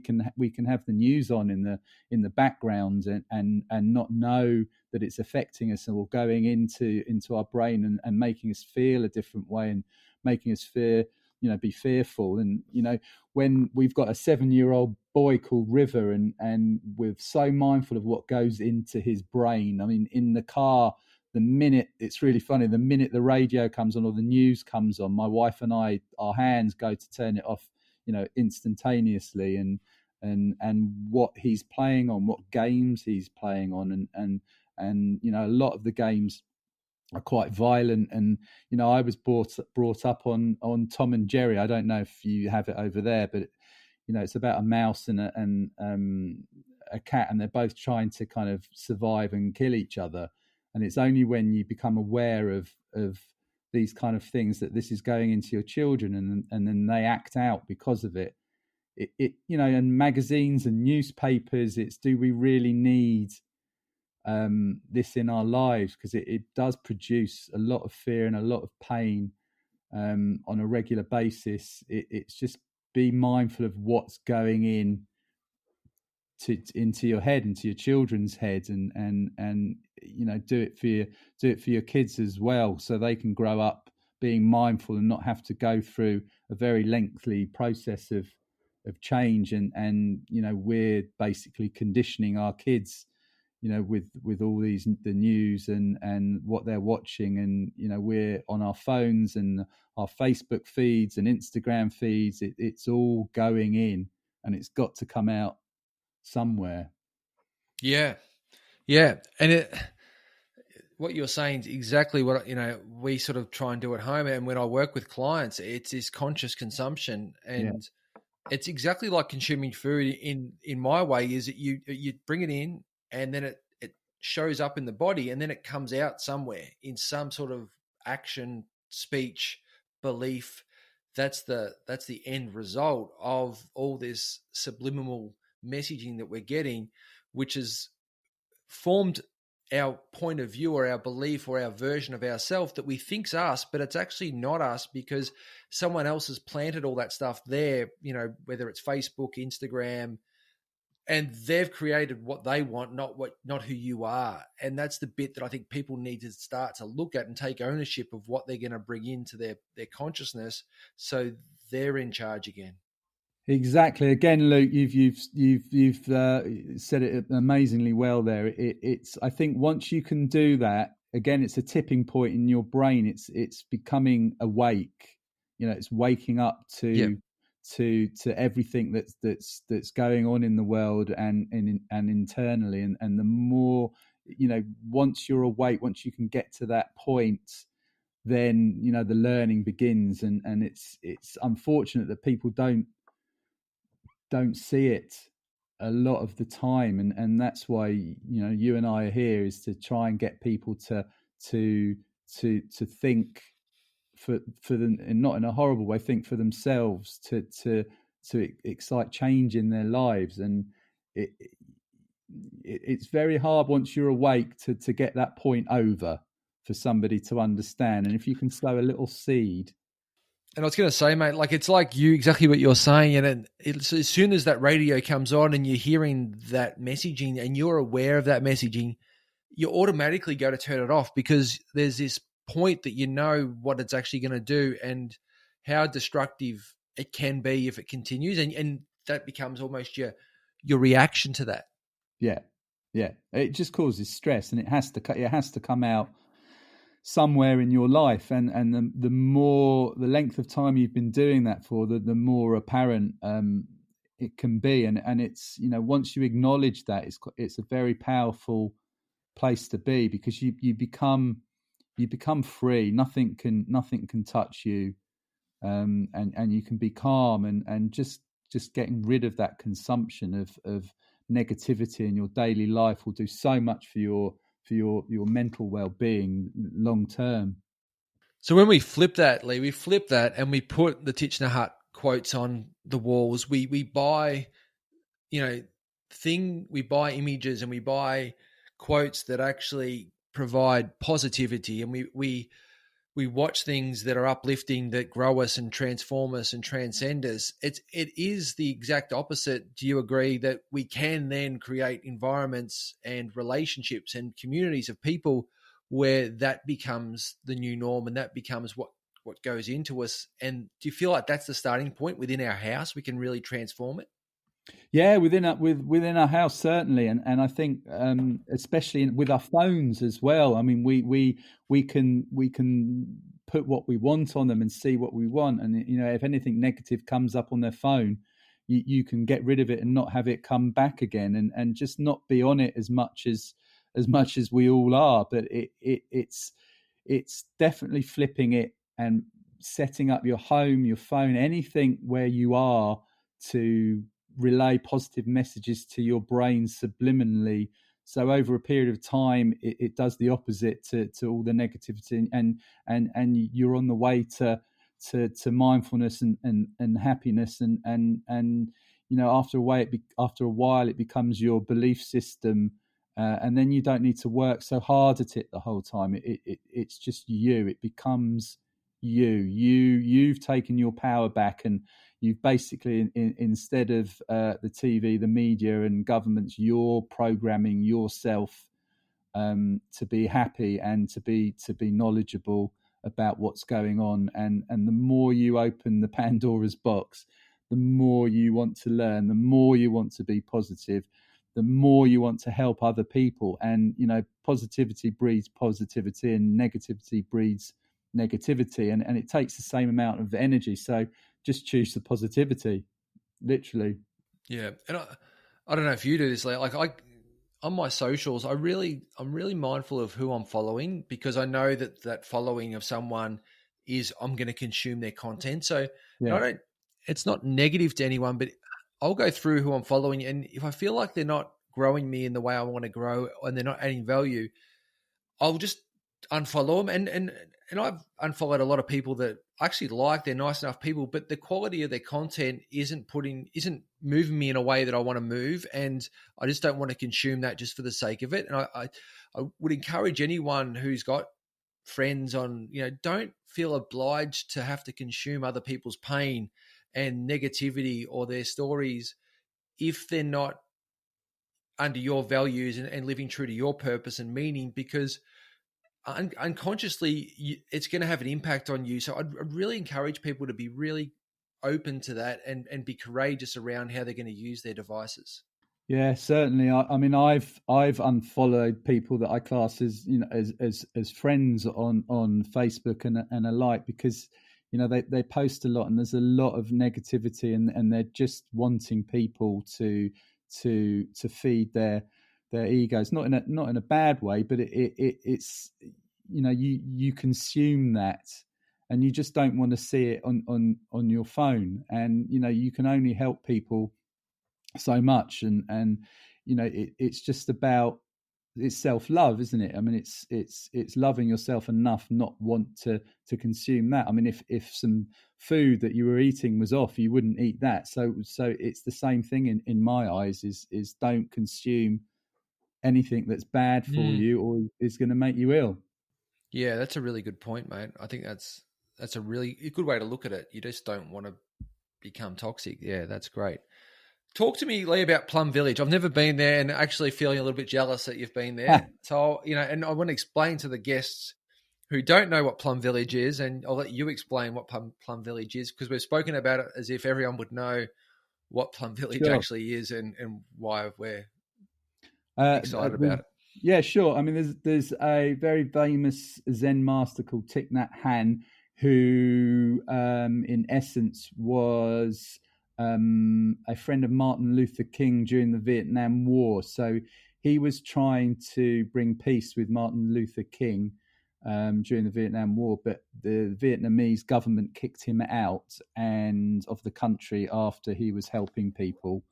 can have the news on in the background and not know that it's affecting us or going into our brain and making us feel a different way and making us be fearful. And when we've got a 7-year-old boy called River, and we're so mindful of what goes into his brain. I mean, in the car, it's really funny, the minute the radio comes on or the news comes on, my wife and I, our hands go to turn it off, instantaneously. And what he's playing on, what games he's playing on, and a lot of the games are quite violent. And I was brought up on Tom and Jerry. I don't know if you have it over there, but it's about a mouse and a cat, and they're both trying to kind of survive and kill each other. And it's only when you become aware of these kind of things that this is going into your children, and then they act out because of it. And magazines and newspapers, it's, do we really need this in our lives? Because it does produce a lot of fear and a lot of pain on a regular basis. It's just, be mindful of what's going into your head, into your children's heads, and do it for your kids as well, so they can grow up being mindful and not have to go through a very lengthy process of change. And we're basically conditioning our kids with all the news and what they're watching. And we're on our phones and our Facebook feeds and Instagram feeds. It's all going in, and it's got to come out somewhere. Yeah. And what you're saying is exactly what we sort of try and do at home. And when I work with clients, it's this conscious consumption. And it's exactly like consuming food in my way, is that you bring it in, and then it shows up in the body, and then it comes out somewhere in some sort of action, speech, belief. That's the end result of all this subliminal messaging that we're getting, which has formed our point of view or our belief or our version of ourselves that we think's us, but it's actually not us, because someone else has planted all that stuff there, whether it's Facebook, Instagram, and they've created what they want, not who you are. And that's the bit that I think people need to start to look at and take ownership of what they're going to bring into their consciousness, so they're in charge again. Exactly. Again, Luke, you've said it amazingly well there. It's I think once you can do that, again, it's a tipping point in your brain. It's becoming awake. It's waking up to everything that's going on in the world and internally. And the more once you're awake, once you can get to that point, then the learning begins. And it's unfortunate that people don't see it a lot of the time, and that's why you and I are here, is to try and get people to think for them, and not in a horrible way, think for themselves, to excite change in their lives. And it's very hard once you're awake to get that point over for somebody to understand. And if you can sow a little seed. And I was going to say, mate, like, it's like exactly what you're saying. And it's, as soon as that radio comes on and you're hearing that messaging and you're aware of that messaging, you automatically go to turn it off, because there's this point that what it's actually going to do and how destructive it can be if it continues. And that becomes almost your reaction to that. Yeah. It just causes stress, and it has to come out somewhere in your life. And the more, the length of time you've been doing that for, the more apparent it can be. And it's once you acknowledge that, it's a very powerful place to be, because you become free. Nothing can touch you, and you can be calm, and just getting rid of that consumption of negativity in your daily life will do so much for your mental well-being long term. So when we flip that, Lee, and we put the Thich Nhat Hahn quotes on the walls. We buy, we buy images, and we buy quotes that actually provide positivity, and we we watch things that are uplifting, that grow us and transform us and transcend us. It is the exact opposite. Do you agree that we can then create environments and relationships and communities of people where that becomes the new norm and that becomes what goes into us? And do you feel like that's the starting point within our house? We can really transform it. Yeah, within our house certainly, and I think especially with our phones as well. I mean, we can put what we want on them and see what we want, and if anything negative comes up on their phone, you can get rid of it and not have it come back again, and just not be on it as much as we all are. But it's definitely flipping it and setting up your home, your phone, anything where you are to relay positive messages to your brain subliminally. So over a period of time, it does the opposite to all the negativity, and you're on the way to mindfulness and happiness, and after a while it becomes your belief system, and then you don't need to work so hard at it the whole time. It's just you. It becomes you've taken your power back, and you've basically instead of the TV, the media and governments, you're programming yourself to be happy and to be knowledgeable about what's going on, and the more you open the Pandora's box, the more you want to learn, the more you want to be positive, the more you want to help other people. And positivity breeds positivity, and negativity breeds negativity, and it takes the same amount of energy. So just choose the positivity, literally. Yeah, and I don't know if you do this, like I on my socials, I'm really mindful of who I'm following, because I know that following of someone is I'm going to consume their content. So and I Yeah. don't. It's not negative to anyone, but I'll go through who I'm following, and if I feel like they're not growing me in the way I want to grow, and they're not adding value, I'll just unfollow them. And I've unfollowed a lot of people that I actually like. They're nice enough people, but the quality of their content isn't moving me in a way that I want to move, and I just don't want to consume that just for the sake of it. And I would encourage anyone who's got friends on, don't feel obliged to have to consume other people's pain and negativity or their stories if they're not under your values and living true to your purpose and meaning, because unconsciously it's going to have an impact on you. So I'd really encourage people to be really open to that, and be courageous around how they're going to use their devices. Yeah, certainly. I mean, I've unfollowed people that I class as as friends on Facebook and alike, because they post a lot, and there's a lot of negativity, and they're just wanting people to feed their egos, not in a bad way, but it's you consume that, and you just don't want to see it on your phone, and you can only help people so much, and it's just about, it's self-love, isn't it? I mean, it's loving yourself enough not want to consume that. I mean, if some food that you were eating was off, you wouldn't eat that. So it's the same thing in my eyes, is don't consume anything that's bad for Mm. you or is going to make you ill. Yeah, that's a really good point, mate. I think that's a really good way to look at it. You just don't want to become toxic. Yeah, that's great. Talk to me, Lee, about Plum Village. I've never been there, and actually feeling a little bit jealous that you've been there. So, and I want to explain to the guests who don't know what Plum Village is, and I'll let you explain what Plum Village is, because we've spoken about it as if everyone would know what Plum Village Sure. actually is, and why we're excited about Well, it. yeah, sure. I mean, there's a very famous Zen master called Thich Nhat Hanh, who, in essence, was a friend of Martin Luther King during the Vietnam War. So he was trying to bring peace with Martin Luther King during the Vietnam War, but the Vietnamese government kicked him out and of the country after he was helping people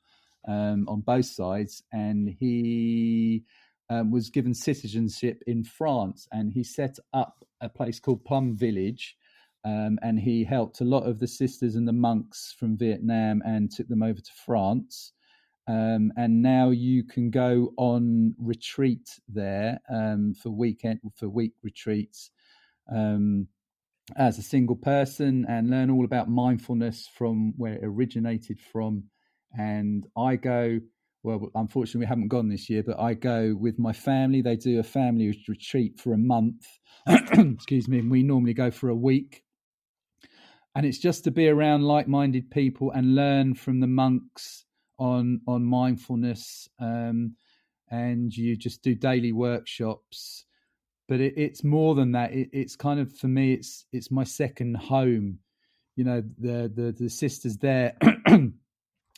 on both sides, and he was given citizenship in France, and he set up a place called Plum Village, and he helped a lot of the sisters and the monks from Vietnam and took them over to France. And now you can go on retreat there for week retreats. as a single person and learn all about mindfulness from where it originated from. And I go, well, unfortunately, we haven't gone this year, but I go with my family. They do a family retreat for a month. Excuse me. And we normally go for a week. And it's just to be around like-minded people and learn from the monks on mindfulness. And you just do daily workshops. But it's more than that. It's kind of, for me, it's my second home. You know, the sisters there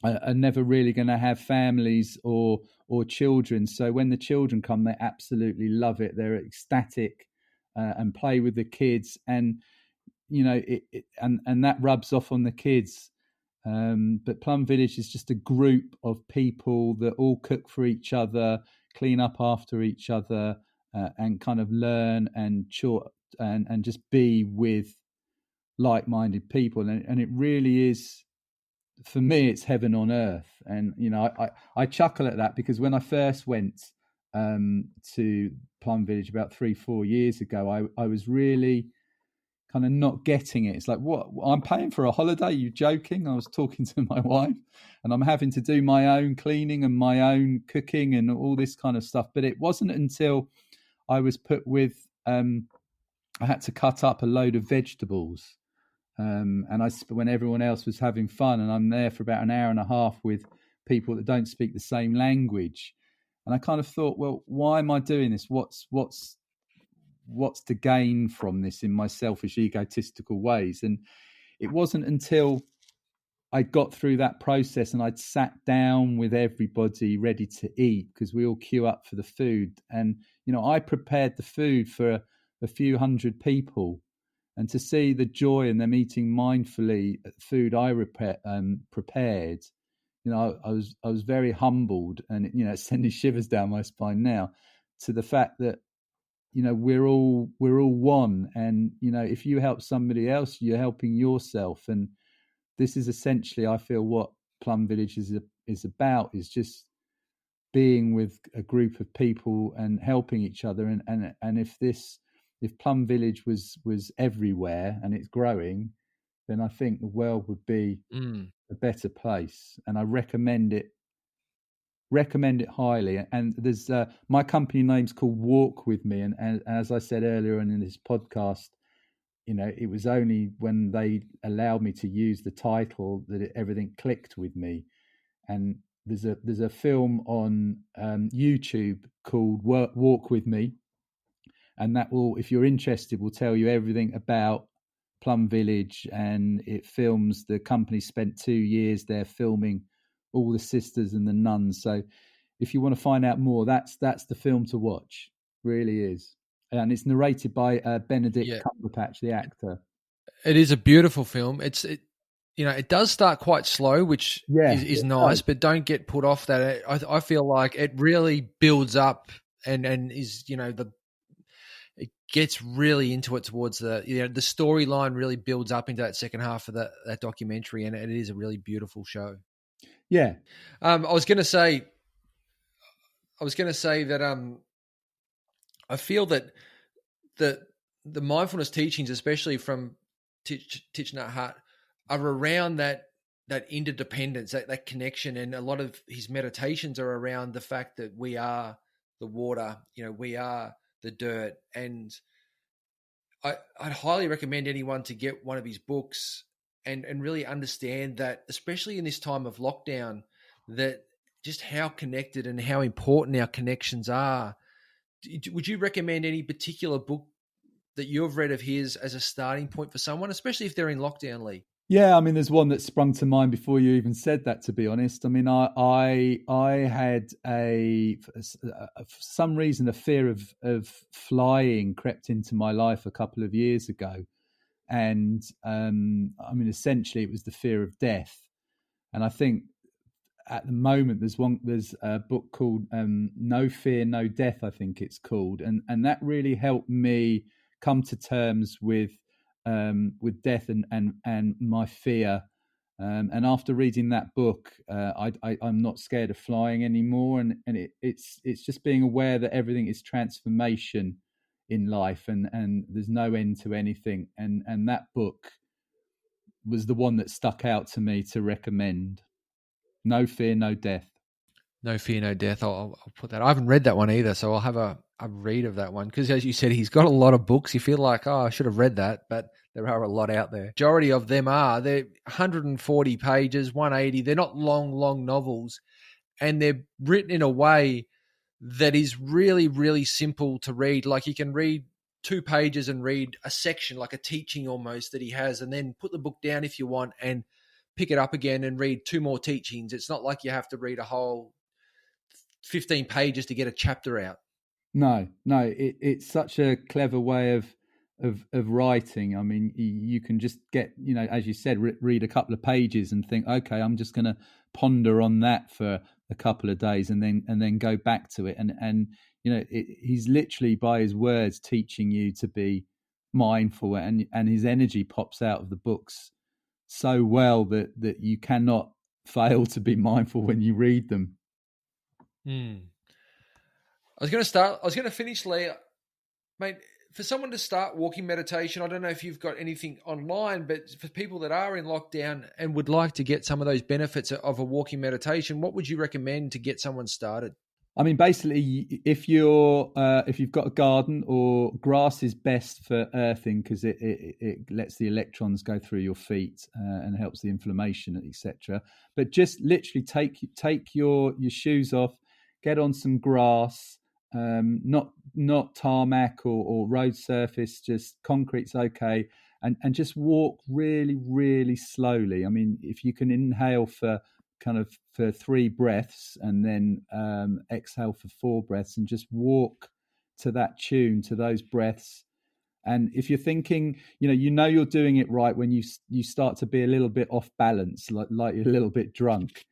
are never really going to have families or children. So when the children come, they absolutely love it. They're ecstatic and play with the kids, and you know, and that rubs off on the kids. But Plum Village is just a group of people that all cook for each other, clean up after each other, and kind of learn and and just be with like-minded people. And it really is, for me, it's heaven on earth. And you know, I chuckle at that because when I first went to Plum Village about 3-4 years ago, I was really kind of not getting it. It's like, what? I'm paying for a holiday? You joking? I was talking to my wife, and I'm having to do my own cleaning and my own cooking and all this kind of stuff. But it wasn't until I was put with, I had to cut up a load of vegetables. And when everyone else was having fun, and I'm there for about an hour and a half with people that don't speak the same language. And I kind of thought, well, why am I doing this? What's to gain from this in my selfish, egotistical ways? And it wasn't until I got through that process and I'd sat down with everybody ready to eat, because we all queue up for the food. And, you know, I prepared the food for a few hundred people, and to see the joy in them eating mindfully food I prepared, you know, I was very humbled, and, you know, it's sending shivers down my spine now, to the fact that, you know, we're all one. And, you know, if you help somebody else, you're helping yourself. And this is essentially, I feel, what Plum Village is about, is just being with a group of people and helping each other. And if Plum Village was everywhere and it's growing, then I think the world would be a better place. And I recommend it highly. And there's my company name's called Walk With Me, and as I said earlier on in this podcast, you know, it was only when they allowed me to use the title that everything clicked with me. And there's a film on YouTube called Walk With Me, and that will, if you're interested, will tell you everything about Plum Village. And it films, the company spent 2 years there filming all the sisters and the nuns. So if you want to find out more, that's the film to watch. Really is. And it's narrated by Benedict Cumberbatch, the actor. It is a beautiful film. You know, it does start quite slow, which is nice, but don't get put off that. I feel like it really builds up and is, you know, it gets really into it towards the storyline really builds up into that second half of that documentary, and it is a really beautiful show. Yeah. I was going to say that I feel that the mindfulness teachings, especially from Thich Nhat Hahn, are around that interdependence, that connection, and a lot of his meditations are around the fact that we are the water, you know, we are the dirt. And I'd highly recommend anyone to get one of his books and really understand that, especially in this time of lockdown, that just how connected and how important our connections are. Would you recommend any particular book that you've read of his as a starting point for someone, especially if they're in lockdown, Lee? Yeah, I mean, there's one that sprung to mind before you even said that, to be honest. I mean, I had for some reason, a fear of flying crept into my life a couple of years ago. And I mean, essentially it was the fear of death. And I think at the moment there's a book called No Fear, No Death, I think it's called. And that really helped me come to terms with death and my fear. And after reading that book, I'm not scared of flying anymore. And it's just being aware that everything is transformation in life, and there's no end to anything. And that book was the one that stuck out to me to recommend. No Fear, No Death. No Fear, No Death. I'll put that. I haven't read that one either, so I'll have a read of that one. Because as you said, he's got a lot of books. You feel like, oh, I should have read that, but there are a lot out there. Majority of them they're 140 pages, 180. They're not long novels, and they're written in a way that is really, really simple to read. Like you can read 2 pages and read a section, like a teaching almost that he has, and then put the book down if you want and pick it up again and read 2 more teachings. It's not like you have to read a whole 15 pages to get a chapter out. No, it's such a clever way of writing. I mean, you can just get, as you said, read a couple of pages and think, okay, I'm just going to ponder on that for a couple of days and then go back to it. And he's literally, by his words, teaching you to be mindful, and his energy pops out of the books so well that you cannot fail to be mindful when you read them. I was going to finish, Lee. Mate, for someone to start walking meditation, I don't know if you've got anything online, but for people that are in lockdown and would like to get some of those benefits of a walking meditation, what would you recommend to get someone started? I mean, basically, if you've got a garden, or grass is best for earthing because it lets the electrons go through your feet and helps the inflammation, etc. But just literally take your shoes off, get on some grass, not tarmac or road surface, just concrete's okay, and just walk really, really slowly. I mean, if you can inhale for 3 breaths and then exhale for 4 breaths, and just walk to that tune, to those breaths. And if you're thinking, you're doing it right when you start to be a little bit off balance, like you're a little bit drunk,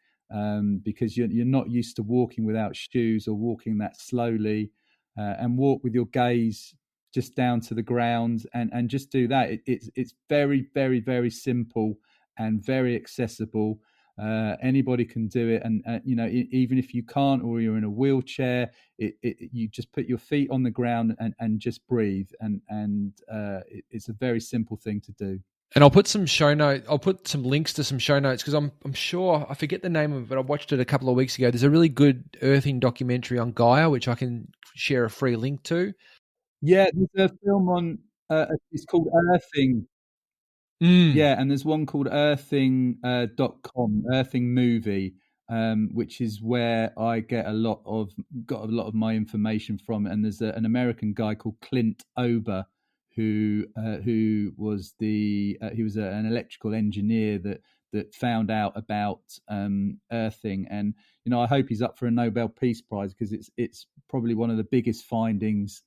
because you're not used to walking without shoes or walking that slowly, and walk with your gaze just down to the ground, and just do that. It's very, very, very simple and very accessible. Anybody can do it, and even if you can't, or you're in a wheelchair, you just put your feet on the ground and just breathe, and it's a very simple thing to do. And I'll put some show notes. I'll put some links to some show notes, because I'm sure, I forget the name of it, but I watched it a couple of weeks ago. There's a really good earthing documentary on Gaia, which I can share a free link to. Yeah, there's a film on. It's called Earthing. Yeah, and there's one called earthing.com, Earthing Movie, which is where I got a lot of my information from. And there's an American guy called Clint Ober, who was he was an electrical engineer that found out about earthing. And I hope he's up for a Nobel Peace Prize, because it's probably one of the biggest findings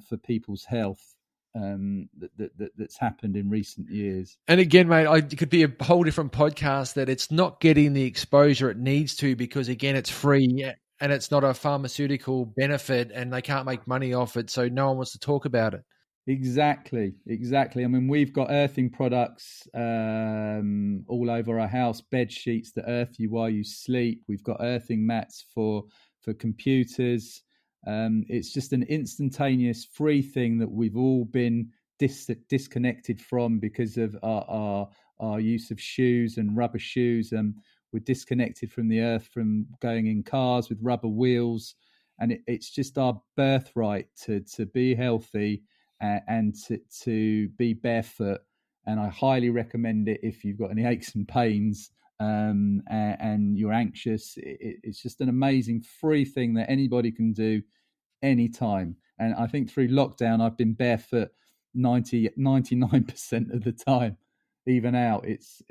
for people's health that's happened in recent years. And again, mate, it could be a whole different podcast, that it's not getting the exposure it needs to, because again, it's free and it's not a pharmaceutical benefit, and they can't make money off it, so no one wants to talk about it. Exactly. I mean, we've got earthing products all over our house, bed sheets that earth you while you sleep. We've got earthing mats for computers. It's just an instantaneous free thing that we've all been disconnected from because of our use of shoes and rubber shoes. We're disconnected from the earth from going in cars with rubber wheels, and it's just our birthright to be healthy and to be barefoot. And I highly recommend it if you've got any aches and pains and you're anxious. It's just an amazing free thing that anybody can do anytime. And I think through lockdown, I've been barefoot 99% of the time, even out. It's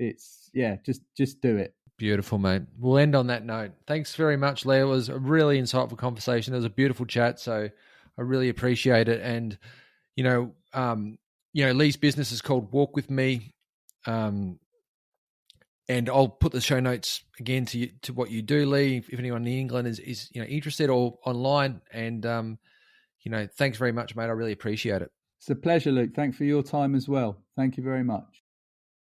just do it. Beautiful, mate. We'll end on that note. Thanks very much, Lee. It was a really insightful conversation. It was a beautiful chat, so I really appreciate it. And Lee's business is called Walk With Me. And I'll put the show notes again to what you do, Lee, if anyone in England is interested, or online. And thanks very much, mate. I really appreciate it. It's a pleasure, Luke. Thanks for your time as well. Thank you very much.